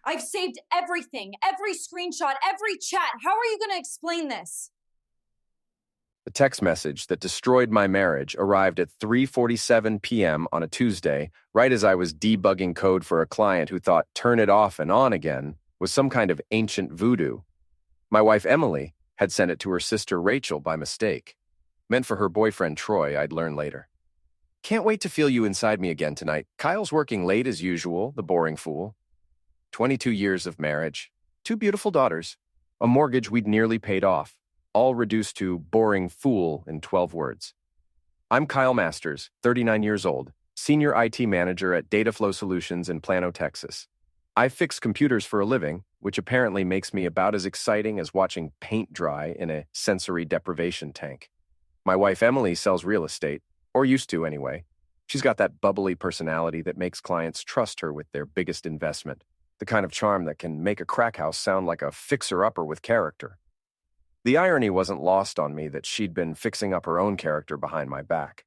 I've saved everything, every screenshot, every chat. How are you going to explain this? The text message that destroyed my marriage arrived at 3:47 p.m. on a Tuesday, right as I was debugging code for a client who thought turn it off and on again was some kind of ancient voodoo. My wife Emily had sent it to her sister Rachel by mistake. Meant for her boyfriend Troy, I'd learn later. Can't wait to feel you inside me again tonight. Kyle's working late as usual, the boring fool. 22 years of marriage, 2 beautiful daughters, a mortgage we'd nearly paid off, all reduced to boring fool in 12 words. I'm Kyle Masters, 39 years old, senior IT manager at Dataflow Solutions in Plano, Texas. I fix computers for a living, which apparently makes me about as exciting as watching paint dry in a sensory deprivation tank. My wife Emily sells real estate, or used to anyway. She's got that bubbly personality that makes clients trust her with their biggest investment, the kind of charm that can make a crack house sound like a fixer-upper with character. The irony wasn't lost on me that she'd been fixing up her own character behind my back.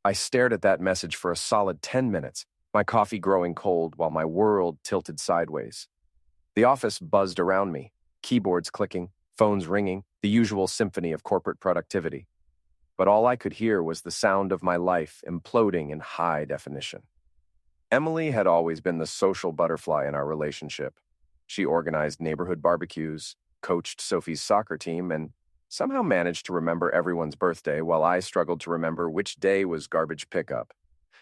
I stared at that message for a solid 10 minutes, my coffee growing cold while my world tilted sideways. The office buzzed around me, keyboards clicking, phones ringing, the usual symphony of corporate productivity. But all I could hear was the sound of my life imploding in high definition. Emily had always been the social butterfly in our relationship. She organized neighborhood barbecues, coached Sophie's soccer team, and somehow managed to remember everyone's birthday while I struggled to remember which day was garbage pickup.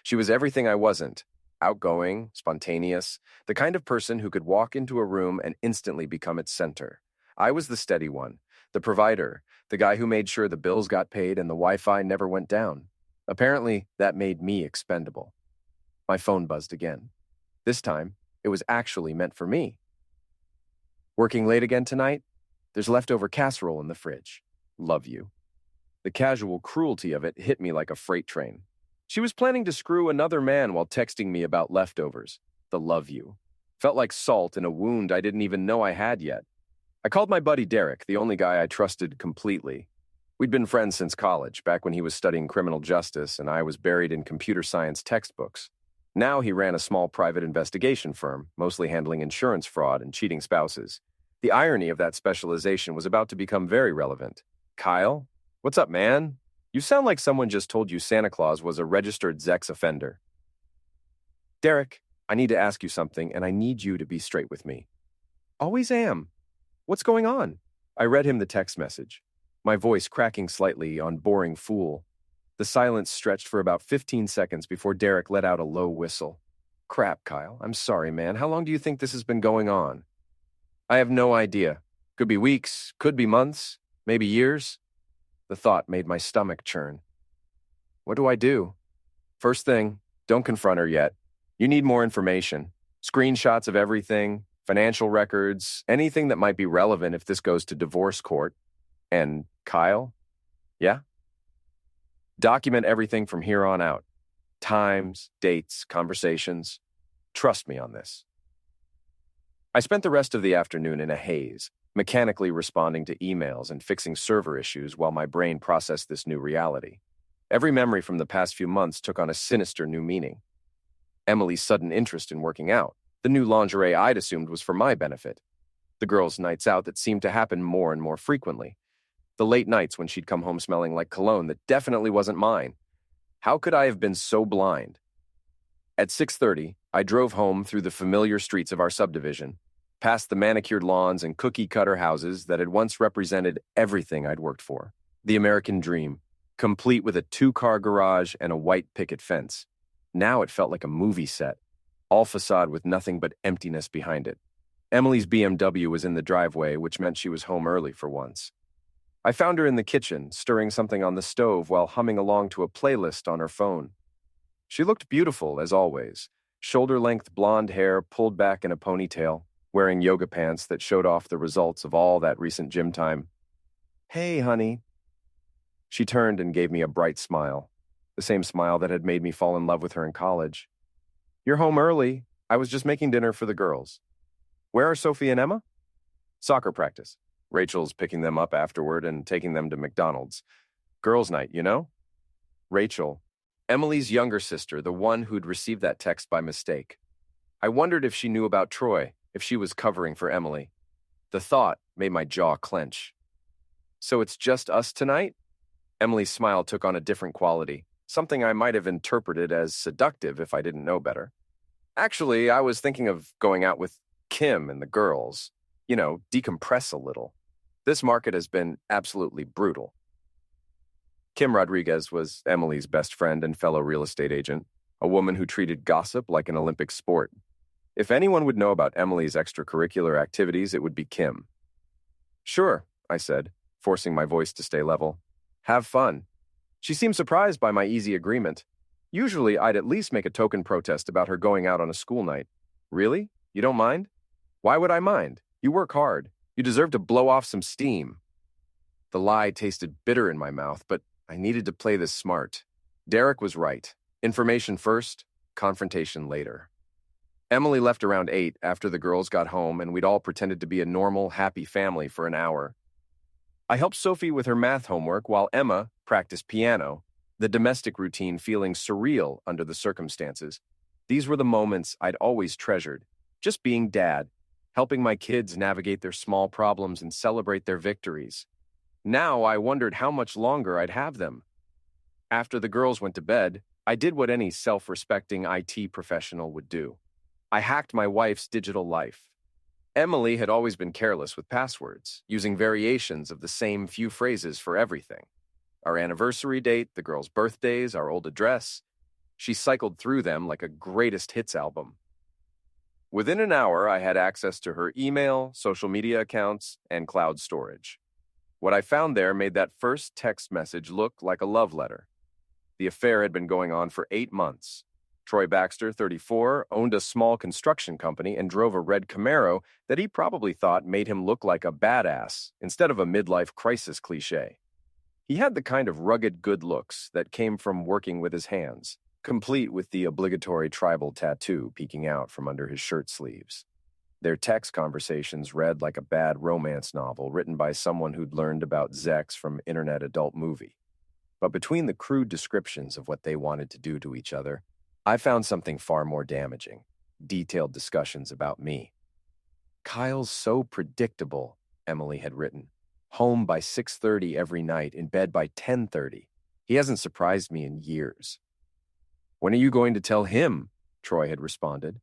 She was everything I wasn't: outgoing, spontaneous, the kind of person who could walk into a room and instantly become its center. I was the steady one, the provider, the guy who made sure the bills got paid and the Wi-Fi never went down. Apparently, that made me expendable. My phone buzzed again. This time, it was actually meant for me. Working late again tonight? There's leftover casserole in the fridge. Love you. The casual cruelty of it hit me like a freight train. She was planning to screw another man while texting me about leftovers. The love you. Felt like salt in a wound I didn't even know I had yet. I called my buddy Derek, the only guy I trusted completely. We'd been friends since college, back when he was studying criminal justice and I was buried in computer science textbooks. Now he ran a small private investigation firm, mostly handling insurance fraud and cheating spouses. The irony of that specialization was about to become very relevant. Kyle? What's up, man? You sound like someone just told you Santa Claus was a registered sex offender. Derek, I need to ask you something, and I need you to be straight with me. Always am. What's going on? I read him the text message, my voice cracking slightly on boring fool. The silence stretched for about 15 seconds before Derek let out a low whistle. Crap, Kyle. I'm sorry, man. How long do you think this has been going on? I have no idea. Could be weeks, could be months, maybe years. The thought made my stomach churn. What do I do? First thing, don't confront her yet. You need more information. Screenshots of everything, financial records, anything that might be relevant if this goes to divorce court. And Kyle? Yeah? Document everything from here on out. Times, dates, conversations. Trust me on this. I spent the rest of the afternoon in a haze, mechanically responding to emails and fixing server issues while my brain processed this new reality. Every memory from the past few months took on a sinister new meaning. Emily's sudden interest in working out, the new lingerie I'd assumed was for my benefit. The girls' nights out that seemed to happen more and more frequently. The late nights when she'd come home smelling like cologne that definitely wasn't mine. How could I have been so blind? At 6:30, I drove home through the familiar streets of our subdivision, past the manicured lawns and cookie-cutter houses that had once represented everything I'd worked for. The American dream, complete with a 2-car garage and a white picket fence. Now it felt like a movie set, all facade with nothing but emptiness behind it. Emily's BMW was in the driveway, which meant she was home early for once. I found her in the kitchen, stirring something on the stove while humming along to a playlist on her phone. She looked beautiful, as always, shoulder-length blonde hair pulled back in a ponytail, wearing yoga pants that showed off the results of all that recent gym time. Hey, honey. She turned and gave me a bright smile, the same smile that had made me fall in love with her in college. You're home early. I was just making dinner for the girls. Where are Sophie and Emma? Soccer practice. Rachel's picking them up afterward and taking them to McDonald's. Girls' night, you know? Rachel, Emily's younger sister, the one who'd received that text by mistake. I wondered if she knew about Troy, if she was covering for Emily. The thought made my jaw clench. So it's just us tonight? Emily's smile took on a different quality, something I might have interpreted as seductive if I didn't know better. Actually, I was thinking of going out with Kim and the girls. Decompress a little. This market has been absolutely brutal. Kim Rodriguez was Emily's best friend and fellow real estate agent, a woman who treated gossip like an Olympic sport. If anyone would know about Emily's extracurricular activities, it would be Kim. Sure, I said, forcing my voice to stay level. Have fun. She seemed surprised by my easy agreement. Usually, I'd at least make a token protest about her going out on a school night. Really? You don't mind? Why would I mind? You work hard. You deserve to blow off some steam. The lie tasted bitter in my mouth, but I needed to play this smart. Derek was right. Information first, confrontation later. Emily left around 8 after the girls got home, and we'd all pretended to be a normal, happy family for an hour. I helped Sophie with her math homework while Emma practiced piano, the domestic routine feeling surreal under the circumstances. These were the moments I'd always treasured, just being dad, helping my kids navigate their small problems and celebrate their victories. Now I wondered how much longer I'd have them. After the girls went to bed, I did what any self-respecting IT professional would do. I hacked my wife's digital life. Emily had always been careless with passwords, using variations of the same few phrases for everything. Our anniversary date, the girls' birthdays, our old address. She cycled through them like a greatest hits album. Within an hour, I had access to her email, social media accounts, and cloud storage. What I found there made that first text message look like a love letter. The affair had been going on for 8 months. Troy Baxter, 34, owned a small construction company and drove a red Camaro that he probably thought made him look like a badass instead of a midlife crisis cliché. He had the kind of rugged good looks that came from working with his hands, complete with the obligatory tribal tattoo peeking out from under his shirt sleeves. Their text conversations read like a bad romance novel written by someone who'd learned about Zex from Internet Adult Movie. But between the crude descriptions of what they wanted to do to each other, I found something far more damaging, detailed discussions about me. Kyle's so predictable, Emily had written. Home by 6:30 every night, in bed by 10:30. He hasn't surprised me in years. When are you going to tell him? Troy had responded.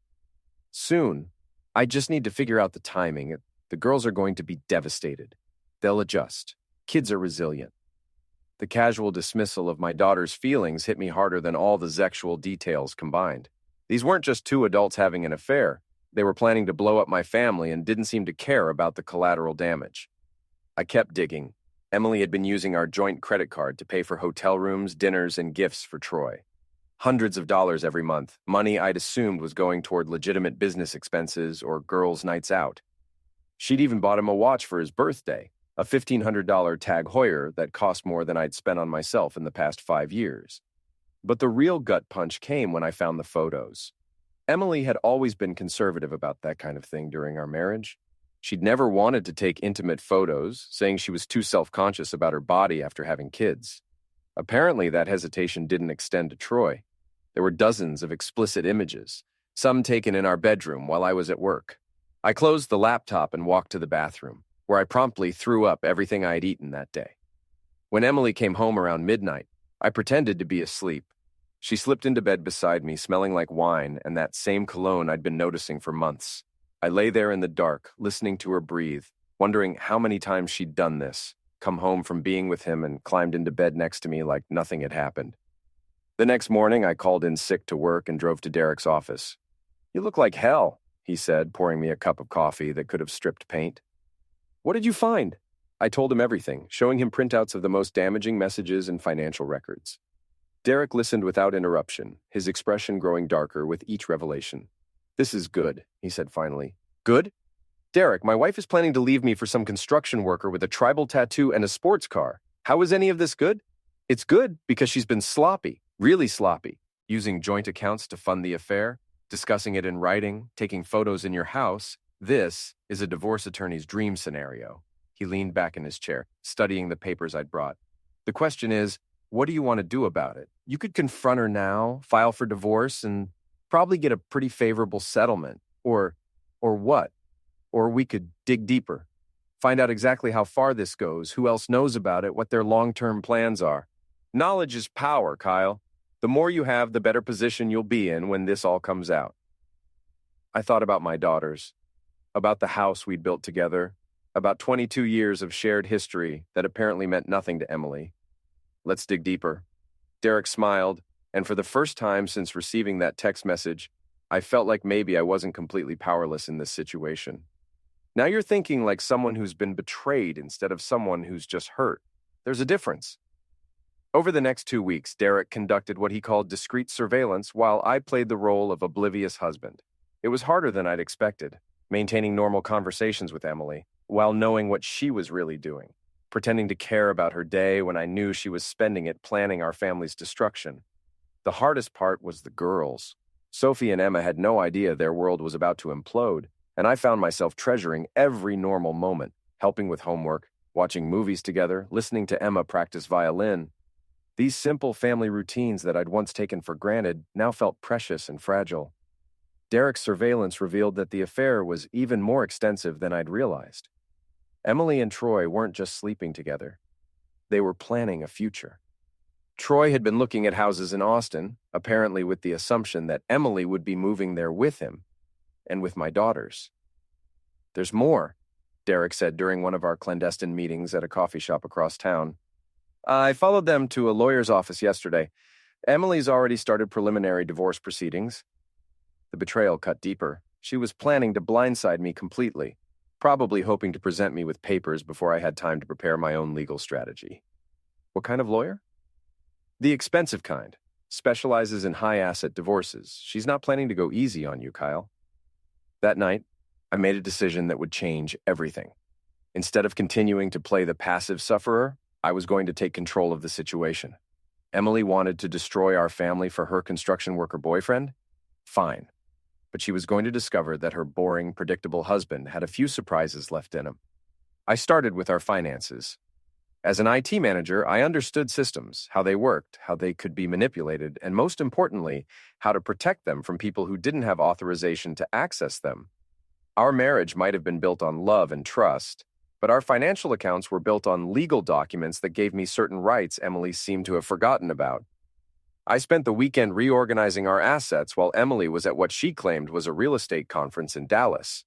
Soon. I just need to figure out the timing. The girls are going to be devastated. They'll adjust. Kids are resilient. The casual dismissal of my daughter's feelings hit me harder than all the sexual details combined. These weren't just two adults having an affair. They were planning to blow up my family and didn't seem to care about the collateral damage. I kept digging. Emily had been using our joint credit card to pay for hotel rooms, dinners, and gifts for Troy. Hundreds of dollars every month, money I'd assumed was going toward legitimate business expenses or girls' nights out. She'd even bought him a watch for his birthday, a $1,500 Tag Heuer that cost more than I'd spent on myself in the past 5 years. But the real gut punch came when I found the photos. Emily had always been conservative about that kind of thing during our marriage. She'd never wanted to take intimate photos, saying she was too self-conscious about her body after having kids. Apparently, that hesitation didn't extend to Troy. There were dozens of explicit images, some taken in our bedroom while I was at work. I closed the laptop and walked to the bathroom, where I promptly threw up everything I had eaten that day. When Emily came home around midnight, I pretended to be asleep. She slipped into bed beside me, smelling like wine and that same cologne I'd been noticing for months. I lay there in the dark, listening to her breathe, wondering how many times she'd done this, come home from being with him and climbed into bed next to me like nothing had happened. The next morning, I called in sick to work and drove to Derek's office. "You look like hell," he said, pouring me a cup of coffee that could have stripped paint. "What did you find?" I told him everything, showing him printouts of the most damaging messages and financial records. Derek listened without interruption, his expression growing darker with each revelation. "This is good," he said finally. "Good? Derek, my wife is planning to leave me for some construction worker with a tribal tattoo and a sports car. How is any of this good? It's good because she's been sloppy, really sloppy, using joint accounts to fund the affair, discussing it in writing, taking photos in your house. This is a divorce attorney's dream scenario." He leaned back in his chair, studying the papers I'd brought. "The question is, what do you want to do about it? You could confront her now, file for divorce, and probably get a pretty favorable settlement. Or what? or we could dig deeper. Find out exactly how far this goes, who else knows about it, what their long-term plans are. Knowledge is power, Kyle. The more you have, the better position you'll be in when this all comes out. I thought about my daughters, about the house we'd built together, about 22 years of shared history that apparently meant nothing to Emily. Let's dig deeper. Derek smiled, and for the first time since receiving that text message, I felt like maybe I wasn't completely powerless in this situation. Now you're thinking like someone who's been betrayed instead of someone who's just hurt. There's a difference. Over the next 2 weeks, Derek conducted what he called discreet surveillance while I played the role of oblivious husband. It was harder than I'd expected, maintaining normal conversations with Emily while knowing what she was really doing, pretending to care about her day when I knew she was spending it planning our family's destruction. The hardest part was the girls. Sophie and Emma had no idea their world was about to implode, and I found myself treasuring every normal moment, helping with homework, watching movies together, listening to Emma practice violin. These simple family routines that I'd once taken for granted now felt precious and fragile. Derek's surveillance revealed that the affair was even more extensive than I'd realized. Emily and Troy weren't just sleeping together. They were planning a future. Troy had been looking at houses in Austin, apparently with the assumption that Emily would be moving there with him, and with my daughters. "There's more," Derek said during one of our clandestine meetings at a coffee shop across town. "I followed them to a lawyer's office yesterday. Emily's already started preliminary divorce proceedings." The betrayal cut deeper. She was planning to blindside me completely, probably hoping to present me with papers before I had time to prepare my own legal strategy. What kind of lawyer? The expensive kind. Specializes in high-asset divorces. She's not planning to go easy on you, Kyle. That night, I made a decision that would change everything. Instead of continuing to play the passive sufferer, I was going to take control of the situation. Emily wanted to destroy our family for her construction worker boyfriend? Fine. But she was going to discover that her boring, predictable husband had a few surprises left in him. I started with our finances. As an IT manager, I understood systems, how they worked, how they could be manipulated, and most importantly, how to protect them from people who didn't have authorization to access them. Our marriage might have been built on love and trust, but our financial accounts were built on legal documents that gave me certain rights Emily seemed to have forgotten about. I spent the weekend reorganizing our assets while Emily was at what she claimed was a real estate conference in Dallas.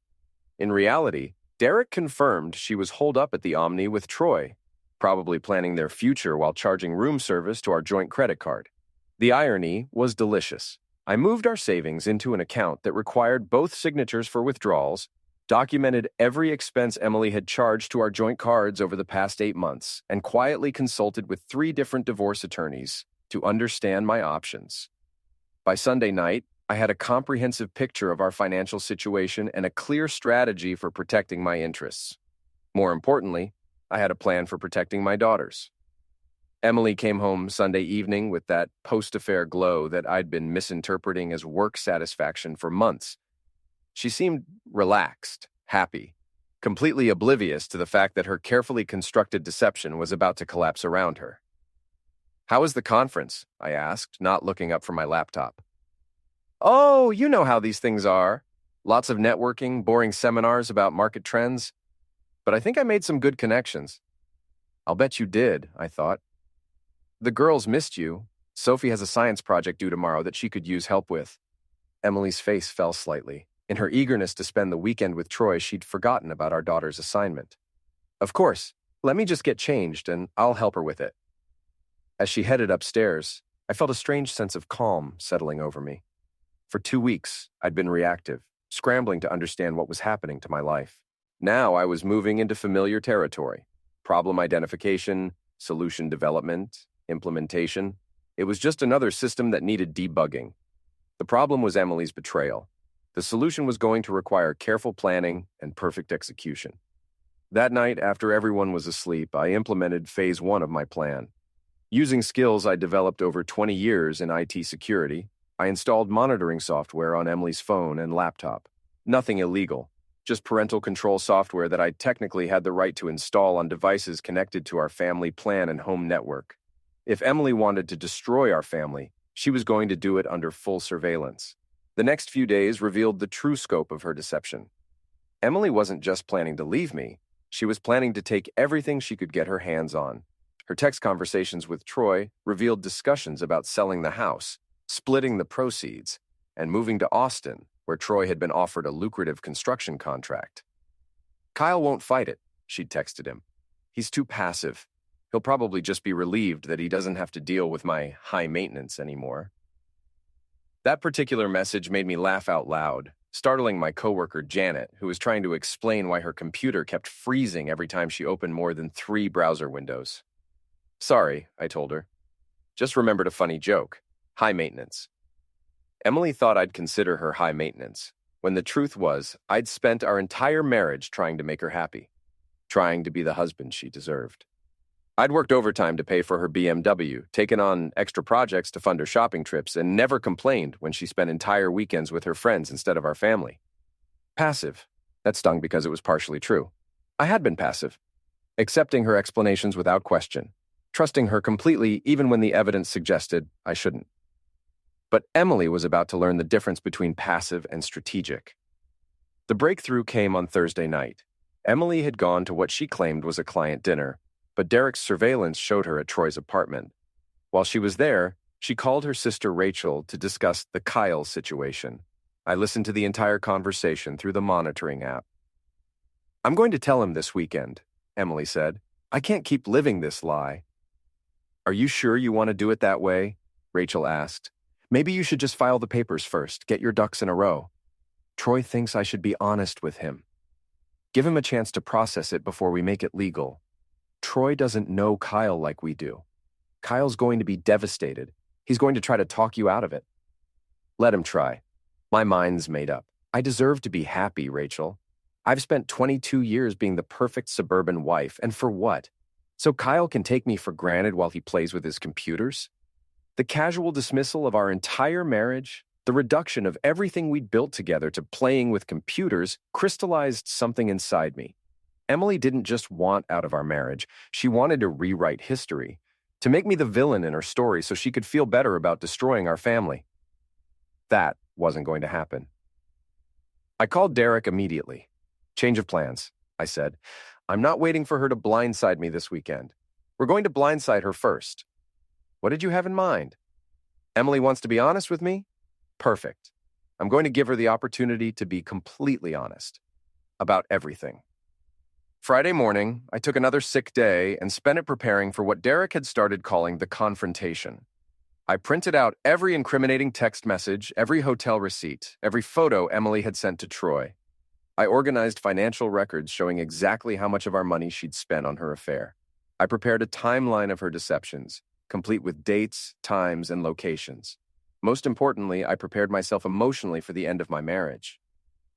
In reality, Derek confirmed she was holed up at the Omni with Troy, probably planning their future while charging room service to our joint credit card. The irony was delicious. I moved our savings into an account that required both signatures for withdrawals, documented every expense Emily had charged to our joint cards over the past 8 months, and quietly consulted with 3 different divorce attorneys to understand my options. By Sunday night, I had a comprehensive picture of our financial situation and a clear strategy for protecting my interests. More importantly, I had a plan for protecting my daughters. Emily came home Sunday evening with that post-affair glow that I'd been misinterpreting as work satisfaction for months. She seemed relaxed, happy, completely oblivious to the fact that her carefully constructed deception was about to collapse around her. "How was the conference?" I asked, not looking up from my laptop. "Oh, you know how these things are. Lots of networking, boring seminars about market trends. But I think I made some good connections." "I'll bet you did," I thought. "The girls missed you. Sophie has a science project due tomorrow that she could use help with." Emily's face fell slightly. In her eagerness to spend the weekend with Troy, she'd forgotten about our daughter's assignment. "Of course. Let me just get changed, and I'll help her with it." As she headed upstairs, I felt a strange sense of calm settling over me. For 2 weeks, I'd been reactive, scrambling to understand what was happening to my life. Now I was moving into familiar territory. Problem identification, solution development, implementation. It was just another system that needed debugging. The problem was Emily's betrayal. The solution was going to require careful planning and perfect execution. That night, after everyone was asleep, I implemented phase 1 of my plan. Using skills I developed over 20 years in IT security, I installed monitoring software on Emily's phone and laptop. Nothing illegal, just parental control software that I technically had the right to install on devices connected to our family plan and home network. If Emily wanted to destroy our family, she was going to do it under full surveillance. The next few days revealed the true scope of her deception. Emily wasn't just planning to leave me, she was planning to take everything she could get her hands on. Her text conversations with Troy revealed discussions about selling the house, splitting the proceeds, and moving to Austin, where Troy had been offered a lucrative construction contract. Kyle won't fight it, she'd texted him. He's too passive. He'll probably just be relieved that he doesn't have to deal with my high maintenance anymore. That particular message made me laugh out loud, startling my coworker Janet, who was trying to explain why her computer kept freezing every time she opened more than 3 browser windows. Sorry, I told her. Just remembered a funny joke. High maintenance. Emily thought I'd consider her high maintenance, when the truth was I'd spent our entire marriage trying to make her happy, trying to be the husband she deserved. I'd worked overtime to pay for her BMW, taken on extra projects to fund her shopping trips, and never complained when she spent entire weekends with her friends instead of our family. Passive. That stung because it was partially true. I had been passive, accepting her explanations without question, trusting her completely even when the evidence suggested I shouldn't. But Emily was about to learn the difference between passive and strategic. The breakthrough came on Thursday night. Emily had gone to what she claimed was a client dinner, but Derek's surveillance showed her at Troy's apartment. While she was there, she called her sister Rachel to discuss the Kyle situation. I listened to the entire conversation through the monitoring app. "I'm going to tell him this weekend," Emily said. "I can't keep living this lie." "Are you sure you want to do it that way?" Rachel asked. "Maybe you should just file the papers first, get your ducks in a row. Troy thinks I should be honest with him. Give him a chance to process it before we make it legal. Troy doesn't know Kyle like we do. Kyle's going to be devastated. He's going to try to talk you out of it." "Let him try. My mind's made up. I deserve to be happy, Rachel. I've spent 22 years being the perfect suburban wife, and for what? So Kyle can take me for granted while he plays with his computers? The casual dismissal of our entire marriage, the reduction of everything we'd built together to playing with computers, crystallized something inside me. Emily didn't just want out of our marriage. She wanted to rewrite history, to make me the villain in her story so she could feel better about destroying our family. That wasn't going to happen. I called Derek immediately. "Change of plans," I said. "I'm not waiting for her to blindside me this weekend. We're going to blindside her first." "What did you have in mind?" "Emily wants to be honest with me? Perfect. I'm going to give her the opportunity to be completely honest. About everything." Friday morning, I took another sick day and spent it preparing for what Derek had started calling the confrontation. I printed out every incriminating text message, every hotel receipt, every photo Emily had sent to Troy. I organized financial records showing exactly how much of our money she'd spent on her affair. I prepared a timeline of her deceptions, complete with dates, times, and locations. Most importantly, I prepared myself emotionally for the end of my marriage.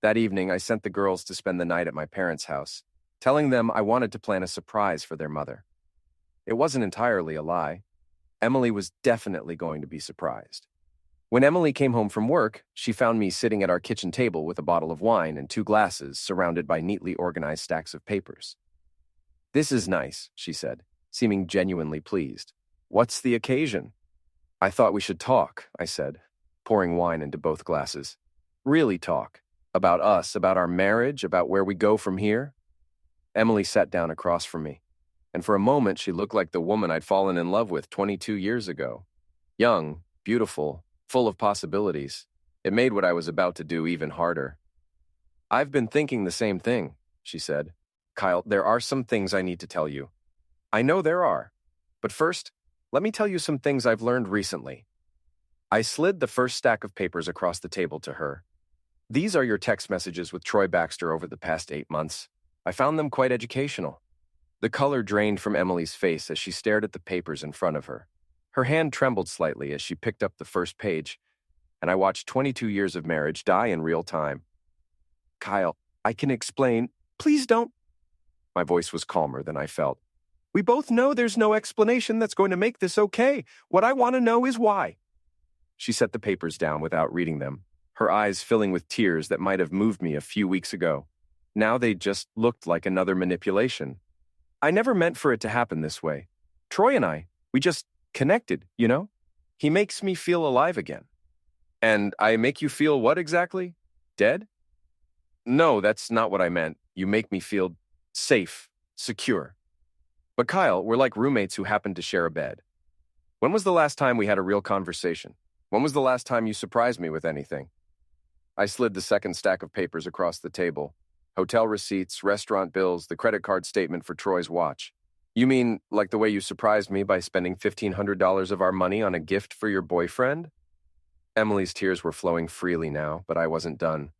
That evening, I sent the girls to spend the night at my parents' house, telling them I wanted to plan a surprise for their mother. It wasn't entirely a lie. Emily was definitely going to be surprised. When Emily came home from work, she found me sitting at our kitchen table with a bottle of wine and 2 glasses surrounded by neatly organized stacks of papers. "This is nice," she said, seeming genuinely pleased. "What's the occasion?" "I thought we should talk," I said, pouring wine into both glasses. "Really talk. About us, about our marriage, about where we go from here." Emily sat down across from me, and for a moment she looked like the woman I'd fallen in love with 22 years ago. Young, beautiful, full of possibilities. It made what I was about to do even harder. "I've been thinking the same thing," she said. "Kyle, there are some things I need to tell you." "I know there are. But first, let me tell you some things I've learned recently." I slid the first stack of papers across the table to her. "These are your text messages with Troy Baxter over the past 8 months. I found them quite educational." The color drained from Emily's face as she stared at the papers in front of her. Her hand trembled slightly as she picked up the first page, and I watched 22 years of marriage die in real time. "Kyle, I can explain. Please don't." My voice was calmer than I felt. "We both know there's no explanation that's going to make this okay. What I want to know is why." She set the papers down without reading them, her eyes filling with tears that might have moved me a few weeks ago. Now they just looked like another manipulation. "I never meant for it to happen this way. Troy and I, we just connected, you know? He makes me feel alive again." "And I make you feel what exactly? Dead?" No, that's not what I meant. You make me feel safe, secure. But Kyle, we're like roommates who happen to share a bed. When was the last time we had a real conversation? When was the last time you surprised me with anything? I slid the second stack of papers across the table. Hotel receipts, restaurant bills, the credit card statement for Troy's watch. You mean like the way you surprised me by spending $1,500 of our money on a gift for your boyfriend? Emily's tears were flowing freely now, but I wasn't done.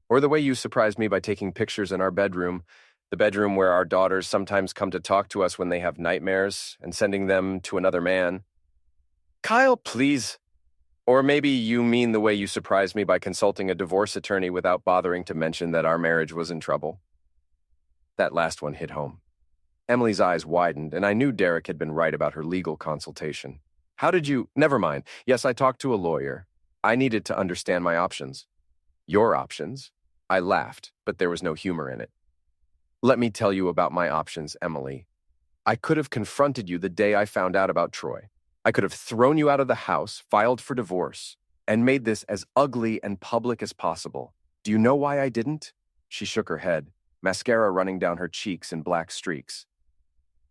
Or the way you surprised me by taking pictures in our bedroom, the bedroom where our daughters sometimes come to talk to us when they have nightmares, and sending them to another man. Kyle, please. Or maybe you mean the way you surprised me by consulting a divorce attorney without bothering to mention that our marriage was in trouble. That last one hit home. Emily's eyes widened, and I knew Derek had been right about her legal consultation. How did you— Never mind. Yes, I talked to a lawyer. I needed to understand my options. Your options? I laughed, but there was no humor in it. Let me tell you about my options, Emily. I could have confronted you the day I found out about Troy. I could have thrown you out of the house, filed for divorce, and made this as ugly and public as possible. Do you know why I didn't? She shook her head, mascara running down her cheeks in black streaks.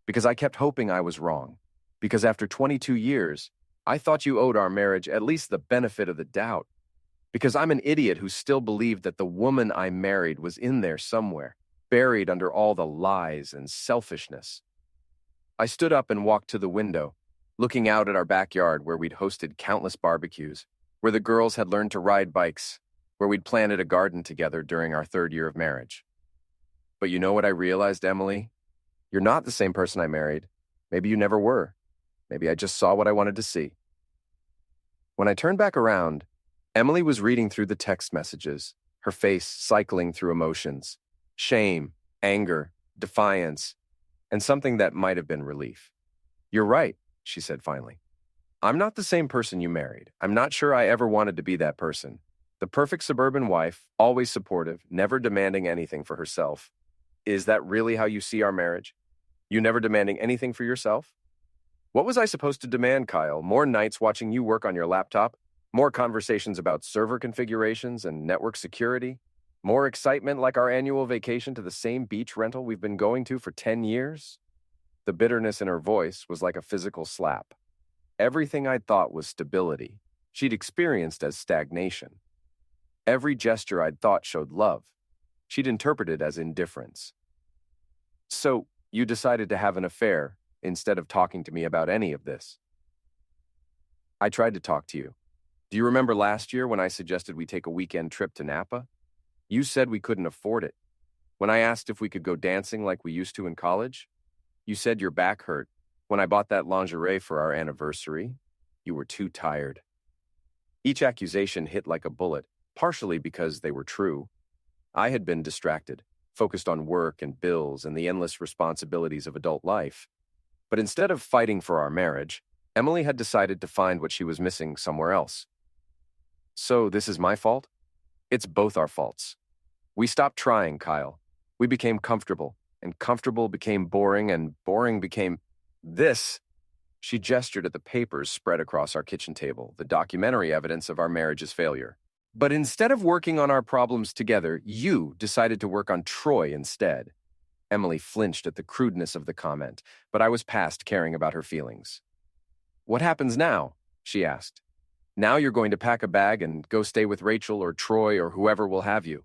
Because I kept hoping I was wrong. Because after 22 years, I thought you owed our marriage at least the benefit of the doubt. Because I'm an idiot who still believed that the woman I married was in there somewhere, buried under all the lies and selfishness. I stood up and walked to the window, looking out at our backyard where we'd hosted countless barbecues, where the girls had learned to ride bikes, where we'd planted a garden together during our 3rd year of marriage. But you know what I realized, Emily? You're not the same person I married. Maybe you never were. Maybe I just saw what I wanted to see. When I turned back around, Emily was reading through the text messages, her face cycling through emotions: shame, anger, defiance, and something that might have been relief. You're right, she said finally. I'm not the same person you married. I'm not sure I ever wanted to be that person. The perfect suburban wife, always supportive, never demanding anything for herself. Is that really how you see our marriage? You never demanding anything for yourself? What was I supposed to demand, Kyle? More nights watching you work on your laptop? More conversations about server configurations and network security? More excitement like our annual vacation to the same beach rental we've been going to for 10 years? The bitterness in her voice was like a physical slap. Everything I'd thought was stability, she'd experienced as stagnation. Every gesture I'd thought showed love, she'd interpreted as indifference. So, you decided to have an affair instead of talking to me about any of this. I tried to talk to you. Do you remember last year when I suggested we take a weekend trip to Napa? You said we couldn't afford it. When I asked if we could go dancing like we used to in college, you said your back hurt. When I bought that lingerie for our anniversary, you were too tired. Each accusation hit like a bullet, partially because they were true. I had been distracted, focused on work and bills and the endless responsibilities of adult life. But instead of fighting for our marriage, Emily had decided to find what she was missing somewhere else. So this is my fault? It's both our faults. We stopped trying, Kyle. We became comfortable, and comfortable became boring, and boring became this. She gestured at the papers spread across our kitchen table, the documentary evidence of our marriage's failure. But instead of working on our problems together, you decided to work on Troy instead. Emily flinched at the crudeness of the comment, but I was past caring about her feelings. What happens now? She asked. Now you're going to pack a bag and go stay with Rachel or Troy or whoever will have you.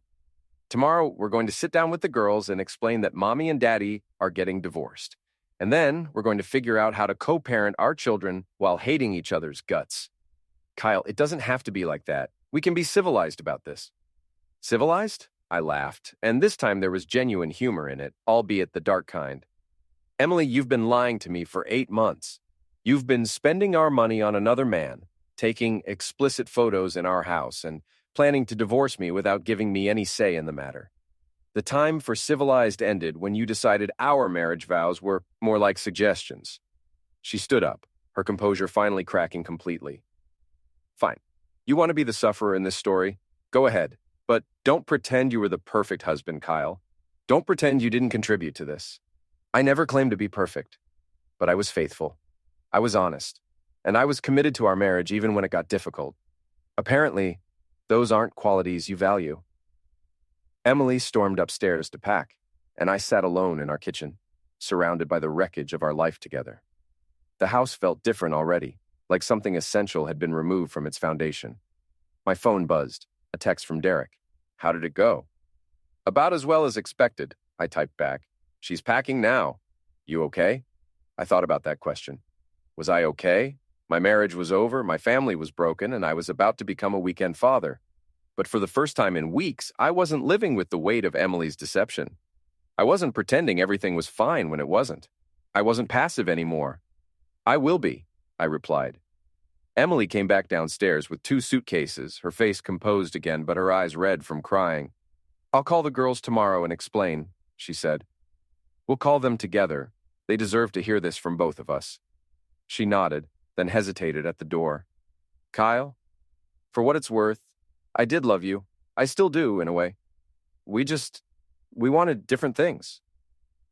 Tomorrow, we're going to sit down with the girls and explain that Mommy and Daddy are getting divorced. And then we're going to figure out how to co-parent our children while hating each other's guts. Kyle, it doesn't have to be like that. We can be civilized about this. Civilized? I laughed, and this time there was genuine humor in it, albeit the dark kind. Emily, you've been lying to me for 8 months. You've been spending our money on another man, taking explicit photos in our house, and planning to divorce me without giving me any say in the matter. The time for civilized ended when you decided our marriage vows were more like suggestions. She stood up, her composure finally cracking completely. Fine. You want to be the sufferer in this story? Go ahead. But don't pretend you were the perfect husband, Kyle. Don't pretend you didn't contribute to this. I never claimed to be perfect, but I was faithful. I was honest, and I was committed to our marriage even when it got difficult. Apparently, those aren't qualities you value. Emily stormed upstairs to pack, and I sat alone in our kitchen, surrounded by the wreckage of our life together. The house felt different already, like something essential had been removed from its foundation. My phone buzzed, a text from Derek. How did it go? About as well as expected, I typed back. She's packing now. You okay? I thought about that question. Was I okay? My marriage was over, my family was broken, and I was about to become a weekend father. But for the first time in weeks, I wasn't living with the weight of Emily's deception. I wasn't pretending everything was fine when it wasn't. I wasn't passive anymore. I will be, I replied. Emily came back downstairs with 2 suitcases, her face composed again, but her eyes red from crying. I'll call the girls tomorrow and explain, she said. We'll call them together. They deserve to hear this from both of us. She nodded, then hesitated at the door. Kyle, for what it's worth, I did love you. I still do, in a way. We wanted different things.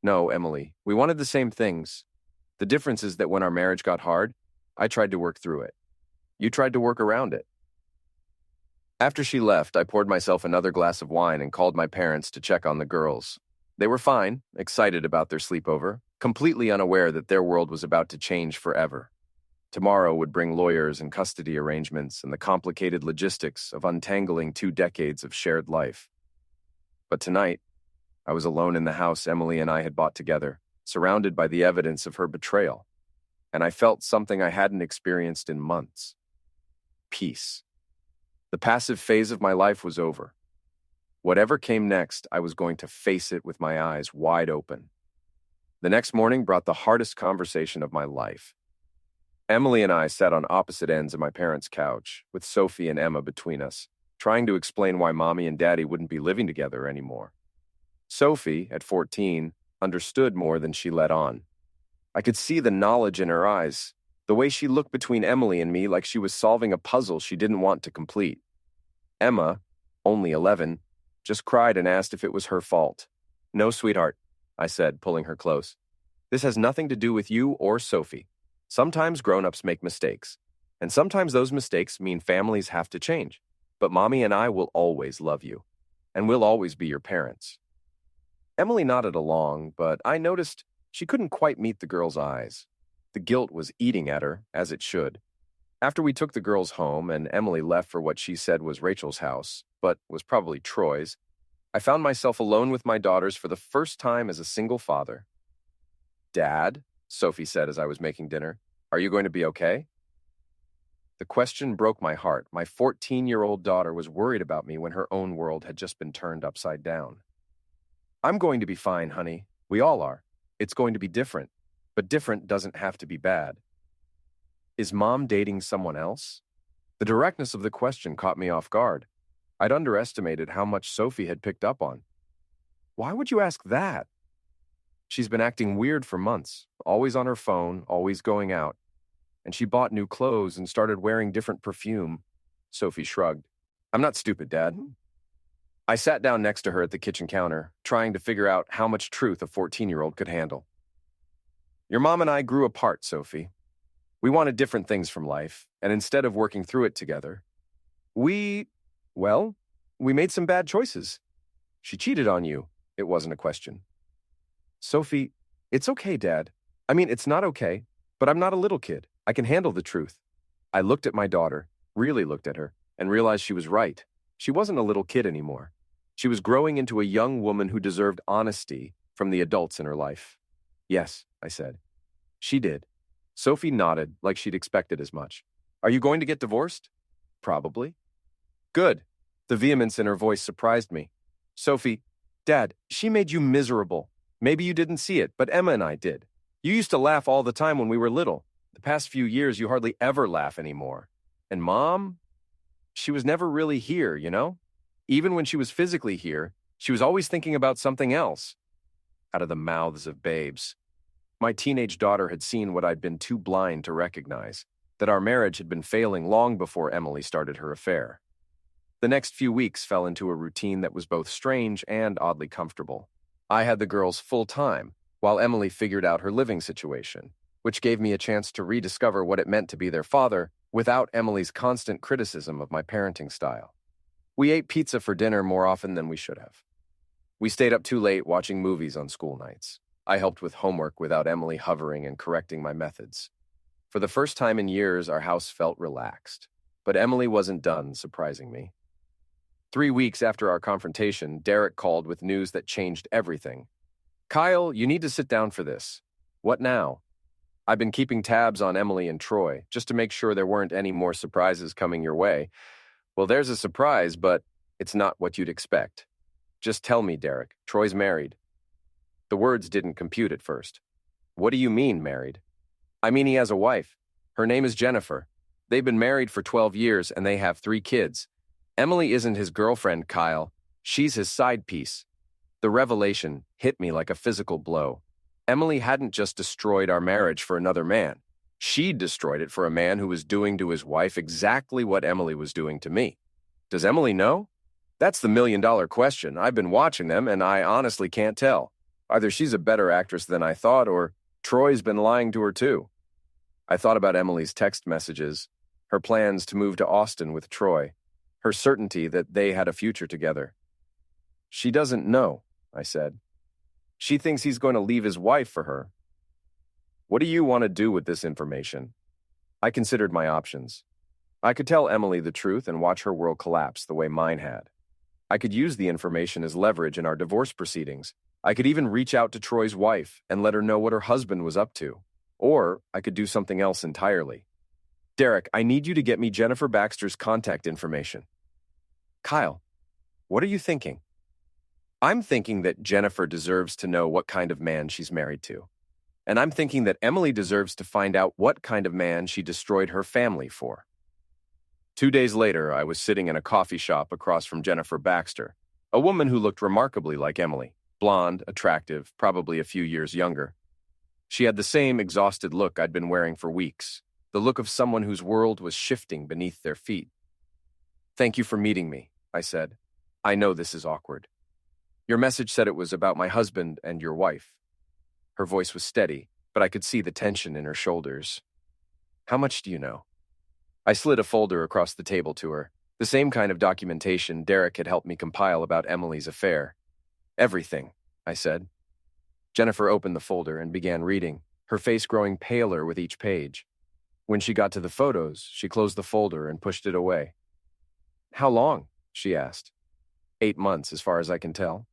No, Emily, we wanted the same things. The difference is that when our marriage got hard, I tried to work through it. You tried to work around it. After she left, I poured myself another glass of wine and called my parents to check on the girls. They were fine, excited about their sleepover, completely unaware that their world was about to change forever. Tomorrow would bring lawyers and custody arrangements and the complicated logistics of untangling 2 decades of shared life. But tonight, I was alone in the house Emily and I had bought together, surrounded by the evidence of her betrayal, and I felt something I hadn't experienced in months. Peace. The passive phase of my life was over. Whatever came next, I was going to face it with my eyes wide open. The next morning brought the hardest conversation of my life. Emily and I sat on opposite ends of my parents' couch, with Sophie and Emma between us, trying to explain why Mommy and Daddy wouldn't be living together anymore. Sophie, at 14, understood more than she let on. I could see the knowledge in her eyes, the way she looked between Emily and me like she was solving a puzzle she didn't want to complete. Emma, only 11, just cried and asked if it was her fault. No, sweetheart, I said, pulling her close. This has nothing to do with you or Sophie. Sometimes grown-ups make mistakes, and sometimes those mistakes mean families have to change. But Mommy and I will always love you, and we'll always be your parents. Emily nodded along, but I noticed she couldn't quite meet the girl's eyes. The guilt was eating at her, as it should. After we took the girls home and Emily left for what she said was Rachel's house, but was probably Troy's, I found myself alone with my daughters for the first time as a single father. Dad, Sophie said as I was making dinner, are you going to be okay? The question broke my heart. My 14-year-old daughter was worried about me when her own world had just been turned upside down. I'm going to be fine, honey. We all are. It's going to be different, but different doesn't have to be bad. Is Mom dating someone else? The directness of the question caught me off guard. I'd underestimated how much Sophie had picked up on. Why would you ask that? She's been acting weird for months, always on her phone, always going out. And she bought new clothes and started wearing different perfume. Sophie shrugged. I'm not stupid, Dad. I sat down next to her at the kitchen counter, trying to figure out how much truth a 14-year-old could handle. Your mom and I grew apart, Sophie. We wanted different things from life, and instead of working through it together, we made some bad choices. She cheated on you. It wasn't a question. Sophie, it's okay, Dad. I mean, it's not okay, but I'm not a little kid. I can handle the truth. I looked at my daughter, really looked at her, and realized she was right. She wasn't a little kid anymore. She was growing into a young woman who deserved honesty from the adults in her life. Yes, I said. She did. Sophie nodded like she'd expected as much. Are you going to get divorced? Probably. Good. The vehemence in her voice surprised me. Sophie, Dad, she made you miserable. Maybe you didn't see it, but Emma and I did. You used to laugh all the time when we were little. The past few years, you hardly ever laugh anymore. And Mom? She was never really here, you know? Even when she was physically here, she was always thinking about something else. Out of the mouths of babes. My teenage daughter had seen what I'd been too blind to recognize, that our marriage had been failing long before Emily started her affair. The next few weeks fell into a routine that was both strange and oddly comfortable. I had the girls full time, while Emily figured out her living situation, which gave me a chance to rediscover what it meant to be their father without Emily's constant criticism of my parenting style. We ate pizza for dinner more often than we should have. We stayed up too late watching movies on school nights. I helped with homework without Emily hovering and correcting my methods. For the first time in years, our house felt relaxed. But Emily wasn't done surprising me. 3 weeks after our confrontation, Derek called with news that changed everything. "Kyle, you need to sit down for this." "What now?" "I've been keeping tabs on Emily and Troy, just to make sure there weren't any more surprises coming your way." "Well, there's a surprise, but it's not what you'd expect." "Just tell me, Derek, Troy's married." The words didn't compute at first. "What do you mean, married?" "I mean he has a wife. Her name is Jennifer. They've been married for 12 years and they have 3 kids. Emily isn't his girlfriend, Kyle. She's his side piece." The revelation hit me like a physical blow. Emily hadn't just destroyed our marriage for another man. She'd destroyed it for a man who was doing to his wife exactly what Emily was doing to me. Does Emily know? That's the million-dollar question. I've been watching them, and I honestly can't tell. Either she's a better actress than I thought, or Troy's been lying to her too. I thought about Emily's text messages, her plans to move to Austin with Troy, her certainty that they had a future together. "She doesn't know," I said. "She thinks he's going to leave his wife for her." "What do you want to do with this information?" I considered my options. I could tell Emily the truth and watch her world collapse the way mine had. I could use the information as leverage in our divorce proceedings. I could even reach out to Troy's wife and let her know what her husband was up to. Or I could do something else entirely. "Derek, I need you to get me Jennifer Baxter's contact information." "Kyle, what are you thinking?" "I'm thinking that Jennifer deserves to know what kind of man she's married to. And I'm thinking that Emily deserves to find out what kind of man she destroyed her family for." 2 days later, I was sitting in a coffee shop across from Jennifer Baxter, a woman who looked remarkably like Emily, blonde, attractive, probably a few years younger. She had the same exhausted look I'd been wearing for weeks, the look of someone whose world was shifting beneath their feet. "Thank you for meeting me," I said. "I know this is awkward. Your message said it was about my husband and your wife." Her voice was steady, but I could see the tension in her shoulders. "How much do you know?" I slid a folder across the table to her, the same kind of documentation Derek had helped me compile about Emily's affair. "Everything," I said. Jennifer opened the folder and began reading, her face growing paler with each page. When she got to the photos, she closed the folder and pushed it away. "How long?" she asked. 8 months, as far as I can tell."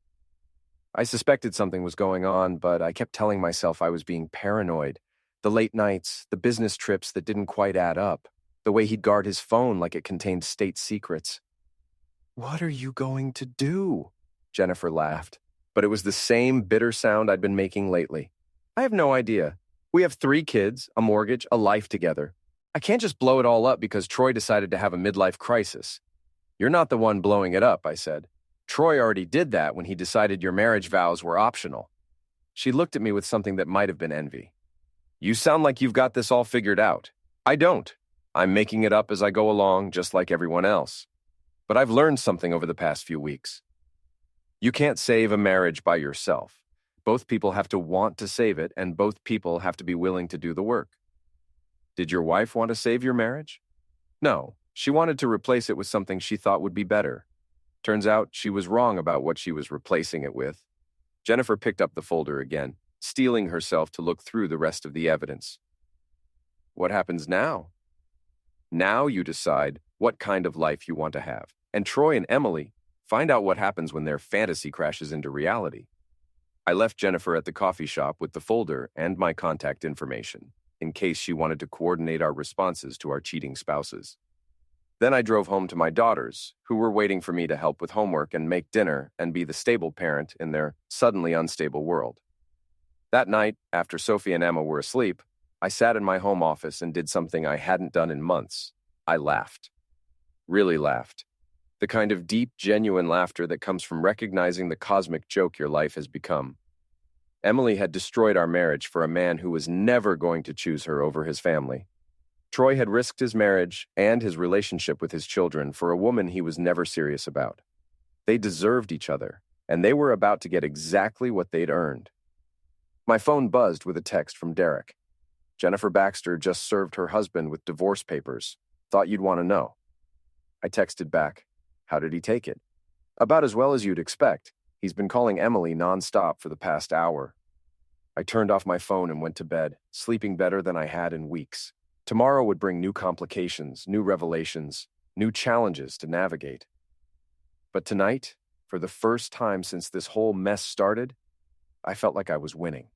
I suspected something was going on, but I kept telling myself I was being paranoid. The late nights, the business trips that didn't quite add up, the way he'd guard his phone like it contained state secrets. "What are you going to do?" Jennifer laughed, but it was the same bitter sound I'd been making lately. "I have no idea. We have 3 kids, a mortgage, a life together. I can't just blow it all up because Troy decided to have a midlife crisis." "You're not the one blowing it up," I said. "Troy already did that when he decided your marriage vows were optional." She looked at me with something that might have been envy. "You sound like you've got this all figured out." "I don't. I'm making it up as I go along, just like everyone else. But I've learned something over the past few weeks. You can't save a marriage by yourself. Both people have to want to save it, and both people have to be willing to do the work." "Did your wife want to save your marriage?" "No, she wanted to replace it with something she thought would be better. Turns out she was wrong about what she was replacing it with." Jennifer picked up the folder again, steeling herself to look through the rest of the evidence. "What happens now?" "Now you decide what kind of life you want to have. And Troy and Emily find out what happens when their fantasy crashes into reality." I left Jennifer at the coffee shop with the folder and my contact information, in case she wanted to coordinate our responses to our cheating spouses. Then I drove home to my daughters, who were waiting for me to help with homework and make dinner and be the stable parent in their suddenly unstable world. That night, after Sophie and Emma were asleep, I sat in my home office and did something I hadn't done in months. I laughed. Really laughed. The kind of deep, genuine laughter that comes from recognizing the cosmic joke your life has become. Emily had destroyed our marriage for a man who was never going to choose her over his family. Troy had risked his marriage and his relationship with his children for a woman he was never serious about. They deserved each other, and they were about to get exactly what they'd earned. My phone buzzed with a text from Derek. "Jennifer Baxter just served her husband with divorce papers. Thought you'd want to know." I texted back, "How did he take it?" "About as well as you'd expect. He's been calling Emily nonstop for the past hour. I turned off my phone and went to bed, sleeping better than I had in weeks. Tomorrow would bring new complications, new revelations, new challenges to navigate. But tonight, for the first time since this whole mess started, I felt like I was winning.